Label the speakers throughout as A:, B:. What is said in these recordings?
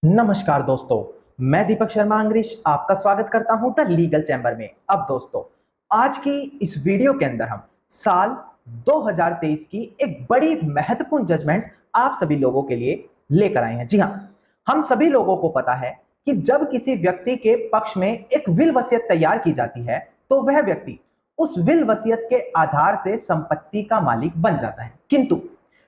A: नमस्कार दोस्तों। मैं दीपक शर्मा अंग्रेज आपका स्वागत करता हूं द लीगल चैम्बर में। अब दोस्तों, आज की इस वीडियो के अंदर हम साल 2023 की एक बड़ी महत्वपूर्ण जजमेंट आप सभी लोगों के लिए लेकर आए हैं। जी हां, हम सभी लोगों को पता है कि जब किसी व्यक्ति के पक्ष में एक विल वसीयत तैयार की जाती है तो वह व्यक्ति उस विल वसीयत के आधार से संपत्ति का मालिक बन जाता है। किंतु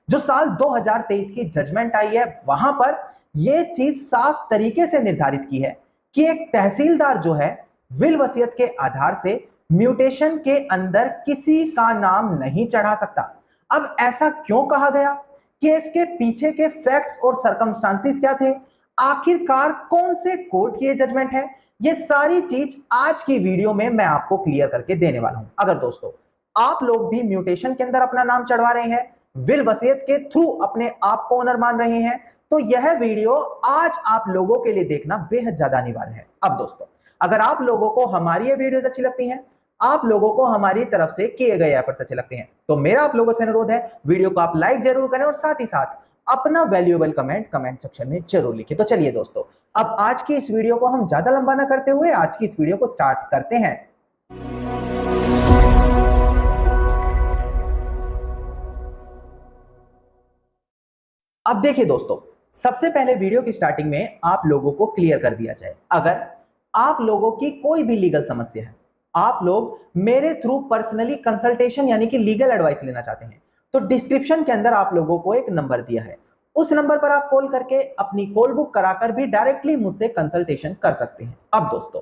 A: जो साल 2023 की जजमेंट आई है वहां पर यह चीज साफ तरीके से निर्धारित की है कि एक तहसीलदार जो है विल वसीयत के आधार से म्यूटेशन के अंदर किसी का नाम नहीं चढ़ा सकता। अब ऐसा क्यों कहा गया? केस के पीछे के फैक्ट्स और सर्कमस्टांसिस क्या थे? आखिरकार कौन से कोर्ट की जजमेंट है? ये सारी चीज आज की वीडियो में मैं आपको क्लियर करके देने वाला हूं। अगर दोस्तों आप लोग भी म्यूटेशन के अंदर अपना नाम चढ़वा रहे हैं, विल वसीयत के थ्रू अपने आप को ओनर मान रहे हैं, तो यह वीडियो आज आप लोगों के लिए देखना बेहद ज्यादा अनिवार्य है। अब दोस्तों, अगर आप लोगों को हमारी ये वीडियोस अच्छी लगती हैं, आप लोगों को हमारी तरफ से किए गए एफर्ट्स अच्छे लगते हैं, तो मेरा आप लोगों से अनुरोध है वीडियो को आप लाइक जरूर करें और साथ ही साथ अपना वैल्यूएबल कमेंट सेक्शन में जरूर लिखें। तो चलिए दोस्तों, अब आज की इस वीडियो को हम ज्यादा लंबा ना करते हुए आज की इस वीडियो को स्टार्ट करते हैं। अब देखिए दोस्तों, सबसे पहले वीडियो की स्टार्टिंग में आप लोगों को क्लियर कर दिया जाए, अगर आप लोगों की कोई भी लीगल समस्या है, आप लोग मेरे थ्रू पर्सनली कंसल्टेशन यानी कि लीगल एडवाइस लेना चाहते हैं, तो डिस्क्रिप्शन के अंदर आप लोगों को एक नंबर दिया है, उस नंबर पर आप कॉल करके अपनी कॉल बुक कराकर भी डायरेक्टली मुझसे कंसल्टेशन कर सकते हैं। अब दोस्तों,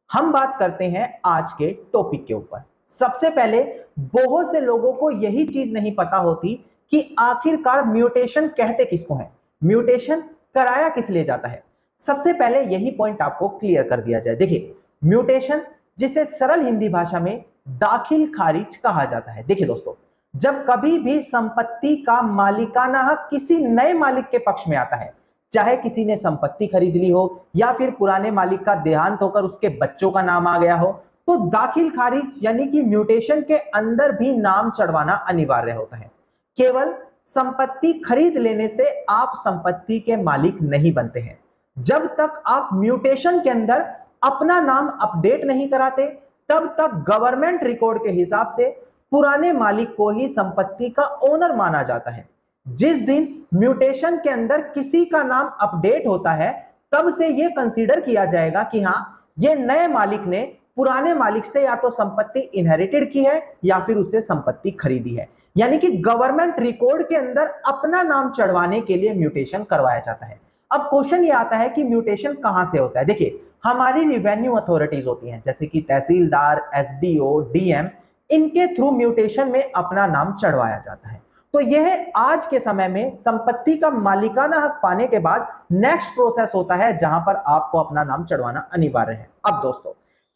A: हम बात करते हैं आज के टॉपिक के ऊपर। सबसे पहले बहुत से लोगों को यही चीज नहीं पता होती कि आखिरकार म्यूटेशन कहते किसको है, म्यूटेशन कराया किस लिए जाता है। सबसे पहले यही पॉइंट आपको क्लियर कर दिया जाए। देखिए, म्यूटेशन जिसे सरल हिंदी भाषा में दाखिल खारिज कहा जाता है। देखिए दोस्तों, जब कभी भी संपत्ति का मालिकाना हक किसी नए मालिक के पक्ष में आता है, चाहे किसी ने संपत्ति खरीद ली हो या फिर पुराने मालिक का देहांत होकर उसके बच्चों का नाम आ गया हो, तो दाखिल खारिज यानी कि म्यूटेशन के अंदर भी नाम चढ़वाना अनिवार्य होता है। केवल संपत्ति खरीद लेने से आप संपत्ति के मालिक नहीं बनते हैं। जब तक आप म्यूटेशन के अंदर अपना नाम अपडेट नहीं कराते, तब तक गवर्नमेंट रिकॉर्ड के हिसाब से पुराने मालिक को ही संपत्ति का ओनर माना जाता है। जिस दिन म्यूटेशन के अंदर किसी का नाम अपडेट होता है, तब से यह कंसीडर किया जाएगा कि हां, यह नए मालिक ने पुराने मालिक से या तो संपत्ति इनहेरिटेड की है या फिर उससे संपत्ति खरीदी है। यानी कि गवर्नमेंट रिकॉर्ड के अंदर अपना नाम चढ़वाने के लिए म्यूटेशन करवाया जाता है। अब क्वेश्चन ये आता है कि म्यूटेशन कहां से होता है। देखिए, हमारी रिवेन्यू अथॉरिटीज होती हैं, जैसे कि तहसीलदार, एसडीओ, डीएम, इनके थ्रू म्यूटेशन में अपना नाम चढ़वाया जाता है। तो यह आज के समय में संपत्ति का मालिकाना हक पाने के बाद नेक्स्ट प्रोसेस होता है, जहां पर आपको अपना नाम चढ़वाना अनिवार्य है। अब दोस्तों,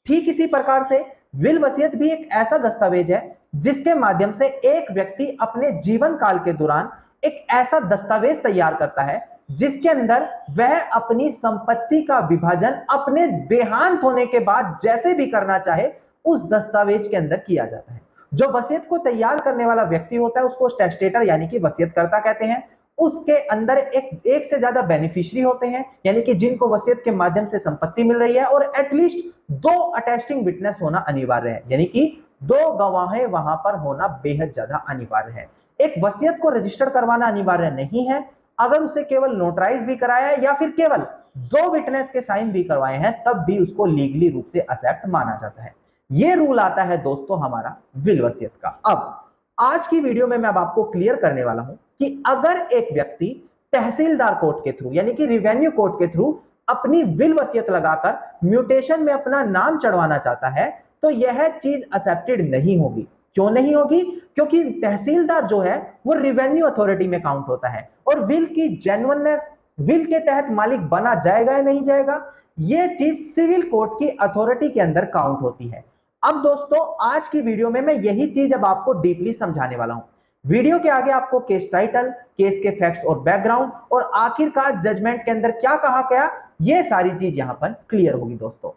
A: ठीक इसी प्रकार से विल वसीयत भी एक ऐसा दस्तावेज है जिसके माध्यम से एक व्यक्ति अपने जीवन काल के दौरान एक ऐसा दस्तावेज तैयार करता है जिसके अंदर वह अपनी संपत्ति का विभाजन अपने देहांत होने के बाद जैसे भी करना चाहे उस दस्तावेज के अंदर किया जाता है। जो वसीयत को तैयार करने वाला व्यक्ति होता है उसको टेस्टेटर यानी कि वसीयतकर्ता कहते हैं। उसके अंदर एक से ज्यादा बेनिफिशियरी होते हैं, यानी कि जिनको वसीयत के माध्यम से संपत्ति मिल रही है, और एटलीस्ट 2 अटेस्टिंग विटनेस होना अनिवार्य है, यानी कि 2 गवाहें वहां पर होना बेहद ज्यादा अनिवार्य है। एक वसीयत को रजिस्टर करवाना अनिवार्य नहीं है, अगर उसे केवल नोटराइज भी कराया है या फिर केवल 2 विटनेस के साइन भी करवाए हैं, तब भी उसको लीगली रूप से एक्सेप्ट माना जाता है। यह रूल आता है दोस्तों हमारा विल वसीयत का। अब आज की वीडियो में मैं अब आपको क्लियर करने वाला हूं कि अगर एक व्यक्ति तहसीलदार कोर्ट के थ्रू यानी कि रिवेन्यू कोर्ट के थ्रू अपनी विल वसीयत लगाकर म्यूटेशन में अपना नाम चढ़वाना चाहता है, तो यह चीज एक्सेप्टेड नहीं होगी। क्यों नहीं होगी? क्योंकि तहसीलदार जो है वो रिवेन्यू अथॉरिटी में काउंट होता है, और विल की जेन्युइननेस, विल के तहत मालिक बना जाएगा या नहीं जाएगा, यह चीज सिविल कोर्ट की अथॉरिटी के अंदर काउंट होती है। अब दोस्तों, आज की वीडियो में मैं यही चीज अब आपको डीपली समझाने वाला हूं। वीडियो के आगे आपको केस टाइटल, केस के फैक्ट्स और बैकग्राउंड और आखिरकार जजमेंट के अंदर क्या कहा गया, यह सारी चीज यहां पर क्लियर होगी दोस्तों।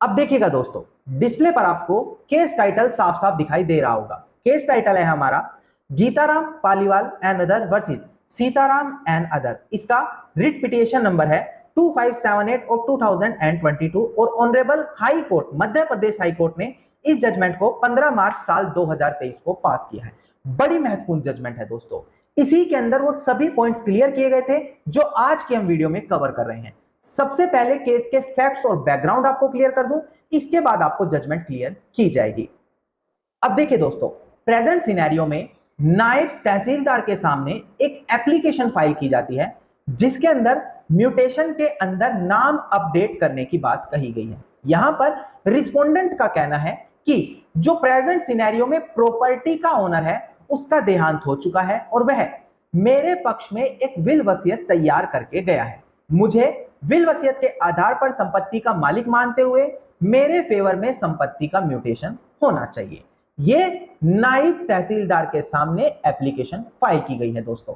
A: अब देखिएगा दोस्तों, डिस्प्ले पर आपको केस टाइटल साफ साफ दिखाई दे रहा होगा। केस टाइटल है हमारा Gitaram Paliwal and other versus Sitaram and other. इसका रिट पिटिशन नंबर है 2578 ऑफ 2022 और honourable high court Madhya Pradesh high court ने इस जजमेंट को 15 मार्च साल 2023 को पास किया है। बड़ी महत्वपूर्ण जजमेंट है दोस्तों। इसी के अंदर वो सभी पॉइंट्स क्लियर किए गए थे जो आज के हम वीडियो में कवर कर रहे हैं। सबसे पहले केस के फैक्ट्स और बैकग्राउंड आपको क्लियर कर दूं, इसके बाद आपको जजमेंट क्लियर की जाएगी। अब देखिए दोस्तों, प्रेजेंट सिनेरियो में नायब तहसीलदार के सामने एक एप्लीकेशन फाइल की जाती है जिसके अंदर म्यूटेशन के अंदर नाम अपडेट करने की बात कही गई है। यहां पर रिस्पोंडेंट का कहना है कि जो प्रेजेंट सिनेरियो में प्रॉपर्टी का ओनर है उसका देहांत हो चुका है और वह मेरे पक्ष में एक विल वसीयत तैयार करके गया है। मुझे विल वसीयत के आधार पर संपत्ति का मालिक मानते हुए मेरे फेवर में संपत्ति का म्यूटेशन होना चाहिए। ये नायब तहसीलदार के सामने एप्लीकेशन फाइल की गई है दोस्तों।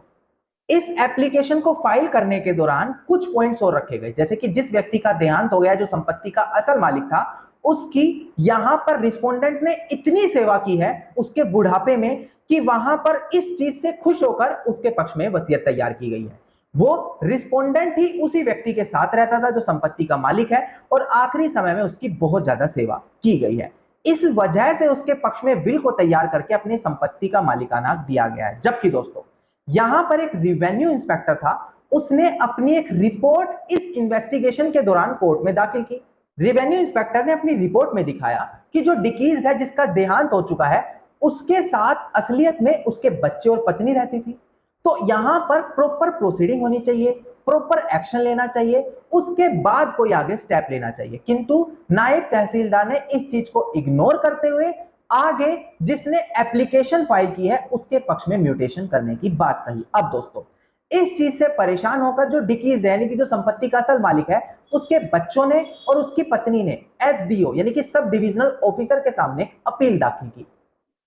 A: इस एप्लीकेशन को फाइल करने के दौरान कुछ पॉइंट्स और रखे गए, जैसे कि जिस व्यक्ति का देहांत हो गया, जो संपत्ति का असल मालिक था, उसकी यहां पर रिस्पोंडेंट ने इतनी सेवा की है उसके बुढ़ापे में कि वहां पर इस चीज से खुश होकर उसके पक्ष में वसीयत तैयार की गई है। वो रिस्पोंडेंट ही उसी व्यक्ति के साथ रहता था जो संपत्ति का मालिक है और आखिरी समय में उसकी बहुत ज्यादा सेवा की गई है। इस वजह से उसके पक्ष में विल को तैयार करके अपनी संपत्ति का मालिकाना दिया गया है। जबकि दोस्तों यहां पर एक रेवेन्यू इंस्पेक्टर था, उसने अपनी एक रिपोर्ट इस इन्वेस्टिगेशन के दौरान कोर्ट में दाखिल की। रेवेन्यू इंस्पेक्टर ने अपनी रिपोर्ट में दिखाया कि जो डिकीज्ड है, जिसका देहांत हो चुका है, उसके साथ असलियत में उसके बच्चे और पत्नी रहती थी। तो यहां पर प्रॉपर प्रोसीडिंग होनी चाहिए, प्रॉपर एक्शन लेना चाहिए, उसके बाद कोई आगे स्टेप लेना चाहिए। किंतु नायब तहसीलदार ने इस चीज को इग्नोर करते हुए आगे जिसने एप्लीकेशन फाइल की है उसके पक्ष में म्यूटेशन करने की बात कही। अब दोस्तों इस चीज से परेशान होकर जो डिकीज यानी कि जो संपत्ति का असल मालिक है, उसके बच्चों ने और उसकी पत्नी ने एसडीओ यानी कि सब डिविजनल ऑफिसर के सामने अपील दाखिल की।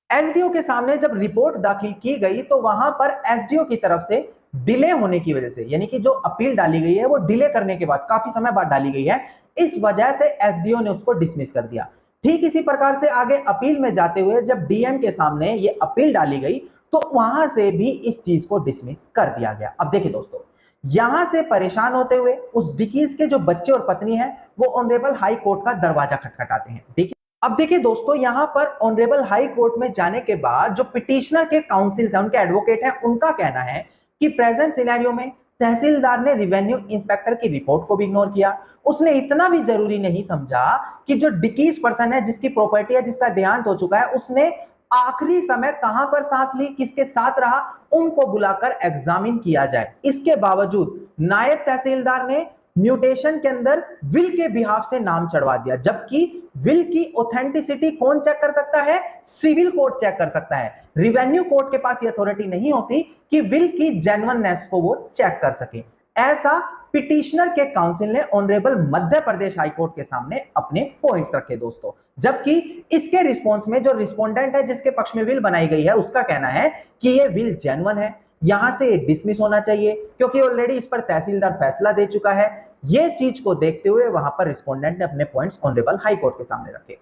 A: एसडीओ के सामने जब रिपोर्ट दाखिल की गई तो वहां पर एसडीओ की तरफ से डिले होने की वजह से, यानी कि जो अपील डाली गई है वो डिले करने के बाद काफी समय बाद डाली गई है, इस वजह से एसडीओ ने उसको डिसमिस कर दिया। ठीक इसी प्रकार से आगे अपील में जाते हुए जब डीएम के सामने ये अपील डाली गई तो वहां से भी इस चीज को डिसमिस कर दिया गया। अब देखिए दोस्तों, यहां से परेशान होते हुए उस डिकीज के जो बच्चे और पत्नी है वो ऑनरेबल हाई कोर्ट का दरवाजा खटखटाते हैं। देखिए अब देखिए दोस्तों, यहां पर ऑनरेबल हाई कोर्ट में जाने के बाद जो पिटिशनर के काउंसिल है, उनके एडवोकेट है, उनका कहना है कि प्रेजेंट सिनेरियो में तहसीलदार ने रेवेन्यू इंस्पेक्टर की रिपोर्ट को भी इग्नोर किया। उसने इतना भी जरूरी नहीं समझा कि जो डिकीज पर्सन है, जिसकी प्रॉपर्टी है, जिसका देहांत हो चुका है, उसने आखिरी समय कहां पर सांस ली, किसके साथ रहा, उनको बुलाकर एग्जामिन किया जाए। इसके बावजूद नायब तहसीलदार ने म्यूटेशन के अंदर विल के बिहाफ से नाम चढ़वा दिया, जबकि विल की ऑथेंटिसिटी कौन चेक कर सकता है? सिविल कोर्ट चेक कर सकता है। रेवेन्यू कोर्ट के पास ये अथॉरिटी नहीं होती कि विल की जेन्युइननेस को वो चेक कर सके। ऐसा पिटिशनर के काउंसिल ने ऑनरेबल मध्य प्रदेश हाई कोर्ट के सामने अपने पॉइंट्स रखे दोस्तों। जबकि इसके रिस्पॉन्स में जो रिस्पोंडेंट है, जिसके पक्ष में विल बनाई गई है, उसका कहना है कि ये विल जेन्युइन है, यहां से डिसमिस होना चाहिए क्योंकि ऑलरेडी इस पर तहसीलदार फैसला दे चुका है। ये चीज को देखते हुए वहां पर रिस्पोंडेंट ने अपने पॉइंट्स ऑनरेबल हाई कोर्ट के सामने रखे।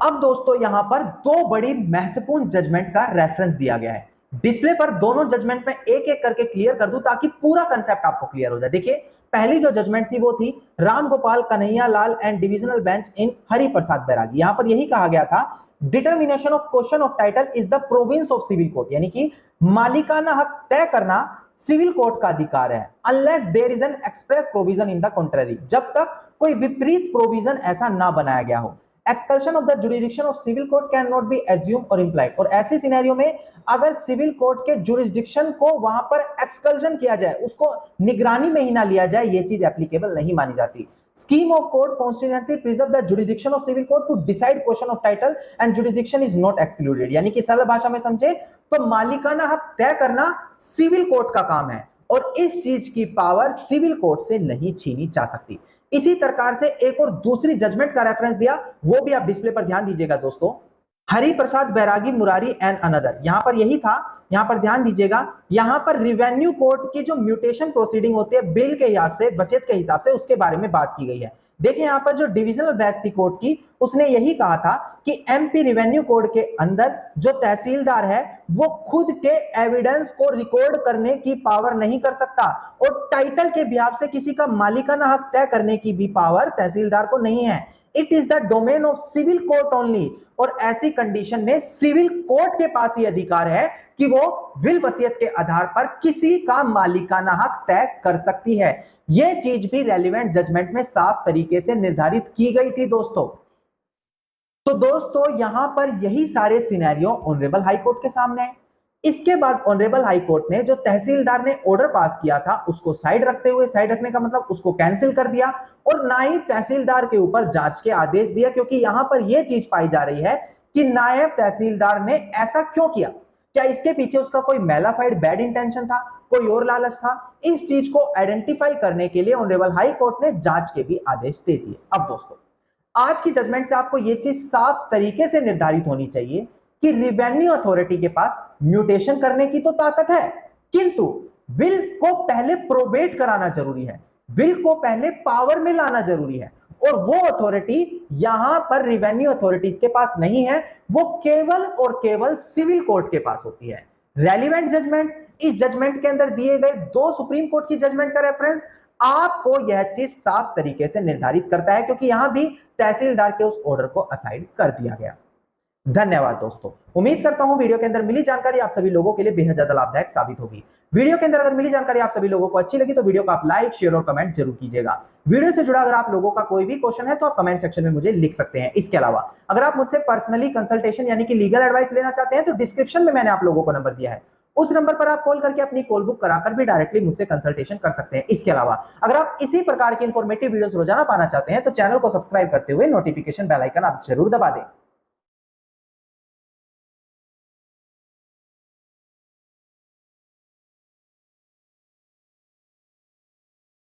A: अब दोस्तों यहां पर दो बड़ी महत्वपूर्ण जजमेंट का रेफरेंस दिया गया है। डिस्प्ले पर दोनों जजमेंट में एक एक करके क्लियर कर दूं ताकि पूरा कंसेप्ट आपको क्लियर हो जाए। देखिए पहली जो जजमेंट थी वो थी Ram Gopal Kanhaiya Lal and divisional bench in Hari Prasad Bairagi. यहां पर यही कहा गया था, determination of question of title is the province of civil court, यानी कि मालिकाना हक तय करना सिविल कोर्ट का अधिकार है, unless there is an express provision in the contrary, जब तक कोई विपरीत प्रोविजन ऐसा ना बनाया गया हो। Exclusion of the jurisdiction of civil court can not be assumed और इंप्लाइड, और ऐसी सिनेरियो में अगर सिविल कोर्ट के जुरिडिक्शन को वहां पर एक्सकल्शन किया जाए, उसको निगरानी में ही ना लिया जाए, ये चीज एप्लीकेबल नहीं मानी जाती। Scheme of court constantly preserve the jurisdiction of civil court to decide question of title and jurisdiction is not excluded, यानी कि सरल भाषा में समझे तो मालिकाना हक तय करना सिविल कोर्ट का काम है और इस चीज की पावर सिविल कोर्ट से नहीं छीनी जा सकती। इसी प्रकार से एक और दूसरी जजमेंट का रेफरेंस दिया, वो भी आप डिस्प्ले पर ध्यान दीजिएगा दोस्तों, हरि प्रसाद बैरागी मुरारी एंड अनदर। यहां पर यही था, यहां पर ध्यान दीजिएगा, यहां पर रेवेन्यू कोर्ट की जो म्यूटेशन प्रोसीडिंग होती है बिल के हिसाब से, वसीयत के हिसाब से, उसके बारे में बात की गई है। देखिए यहां पर जो डिविजनल बेंच थी कोर्ट की, उसने यही कहा था कि एमपी रेवेन्यू कोड के अंदर जो तहसीलदार है वो खुद के एविडेंस को रिकॉर्ड करने की पावर नहीं कर सकता, और टाइटल के बिहाफ से किसी का मालिकाना हक तय करने की भी पावर तहसीलदार को नहीं है। It is the domain of civil court only, और ऐसी कंडीशन में सिविल कोर्ट के पास ही अधिकार है कि वो विल वसीयत के आधार पर किसी का मालिकाना हक तय कर सकती है। यह चीज भी रेलिवेंट जजमेंट में साफ तरीके से निर्धारित की गई थी दोस्तों। तो दोस्तों यहां पर यही सारे सिनेरियो ऑनरेबल हाई कोर्ट के सामने है। इसके बाद ऑनरेबल हाई कोर्ट ने जो तहसीलदार ने ऑर्डर पास किया था उसको साइड रखते हुए, साइड रखने का मतलब उसको कैंसिल कर दिया, और नायब तहसीलदार के ऊपर जांच के आदेश दिया, क्योंकि यहां पर यह चीज पाई जा रही है कि नायब तहसीलदार ने ऐसा क्यों किया। क्या इसके पीछे उसका कोई मेलाफाइड बैड इंटेंशन था, कोई और लालच था? इस चीज को आइडेंटिफाई करने के लिए ऑनरेबल हाई कोर्ट ने जांच के भी आदेश दे दिए। अब दोस्तों आज की जजमेंट से आपको यह चीज साफ तरीके से निर्धारित होनी चाहिए कि रेवेन्यू अथॉरिटी के पास म्यूटेशन करने की तो ताकत है, किंतु विल को पहले प्रोबेट कराना जरूरी है, विल को पहले पावर में लाना जरूरी है, और वो अथॉरिटी यहां पर रेवेन्यू अथॉरिटीज के पास नहीं है, वो केवल और केवल सिविल कोर्ट के पास होती है। रेलिवेंट जजमेंट, इस जजमेंट के अंदर दिए गए दो सुप्रीम कोर्ट की जजमेंट का रेफरेंस आपको यह चीज साफ तरीके से निर्धारित करता है, क्योंकि यहां भी तहसीलदार के उस ऑर्डर को असाइड कर दिया गया। धन्यवाद दोस्तों, उम्मीद करता हूं वीडियो के अंदर मिली जानकारी आप सभी लोगों के लिए बेहद ज्यादा लाभदायक साबित होगी। वीडियो के अंदर अगर मिली जानकारी आप सभी लोगों को अच्छी लगी तो वीडियो को आप लाइक, शेयर और कमेंट जरूर कीजिएगा। वीडियो से जुड़ा अगर आप लोगों का कोई भी क्वेश्चन है तो आप कमेंट सेक्शन में मुझे लिख सकते हैं। इसके अलावा अगर आप मुझसे पर्सनली कंसल्टेशन यानी कि लीगल एडवाइस लेना चाहते हैं तो डिस्क्रिप्शन में मैंने आप लोगों को नंबर दिया है, उस नंबर पर आप कॉल करके अपनी कॉल बुक कराकर भी डायरेक्टली मुझसे कंसल्टेशन कर सकते हैं। इसके अलावा अगर आप इसी प्रकार की इंफॉर्मेटिव वीडियोस रोजाना पाना चाहते हैं तो चैनल को सब्सक्राइब करते हुए नोटिफिकेशन बेल आइकन आप जरूर दबा दें।